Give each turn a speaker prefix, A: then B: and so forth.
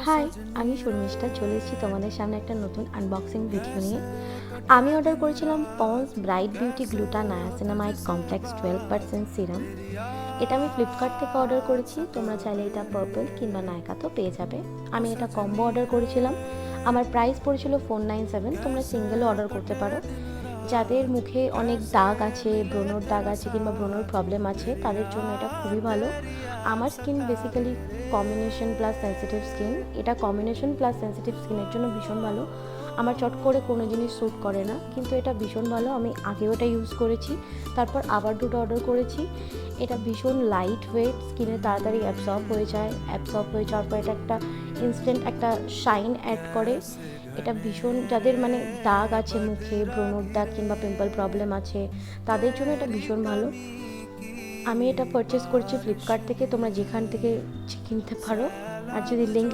A: High, আমি শর্মিষ্ঠা চলে এসেছি তোমাদের সামনে একটা নতুন আনবক্সিং ভিডিও নিয়ে। আমি অর্ডার করেছিলাম ponds bright beauty গ্লুটা niacinamide complex 12% serum. এটা আমি ফ্লিপকার্ট থেকে অর্ডার করেছি। তোমরা চাইলে এটা পার্পল কিংবা নায়কাতেও পেয়ে যাবে। আমি এটা কম্বো অর্ডার করেছিলাম। আমার প্রাইস পড়েছিল 497। তোমরা সিঙ্গেলও অর্ডার করতে পারো। যাদের মুখে অনেক দাগ আছে, ব্রণর দাগ আছে কিংবা ব্রণর প্রবলেম আছে, তাদের জন্য এটা খুবই ভালো। আমার skin basically combination plus sensitive skin. এটা কম্বিনেশন প্লাস সেন্সিটিভ স্কিনের জন্য ভীষণ ভালো। আমার চট করে কোনো জিনিস স্যুট করে না, কিন্তু এটা ভীষণ ভালো। আমি আগেও এটা ইউজ করেছি, তারপর আবার দুটো অর্ডার করেছি। এটা ভীষণ লাইট ওয়েট, স্কিনে তাড়াতাড়ি অ্যাবসর্ব হয়ে যায়। অ্যাবসর্ব হয়ে যাওয়ার পর এটা একটা ইনস্ট্যান্ট একটা শাইন অ্যাড করে। এটা ভীষণ, যাদের মানে দাগ আছে মুখে, ব্রণর দাগ কিংবা পিম্পল প্রবলেম আছে, তাদের জন্য এটা ভীষণ ভালো। আমি এটা পারচেস করেছি ফ্লিপকার্ট থেকে। তোমরা যেখান থেকে কিনতে পারো। আর যদি লিঙ্ক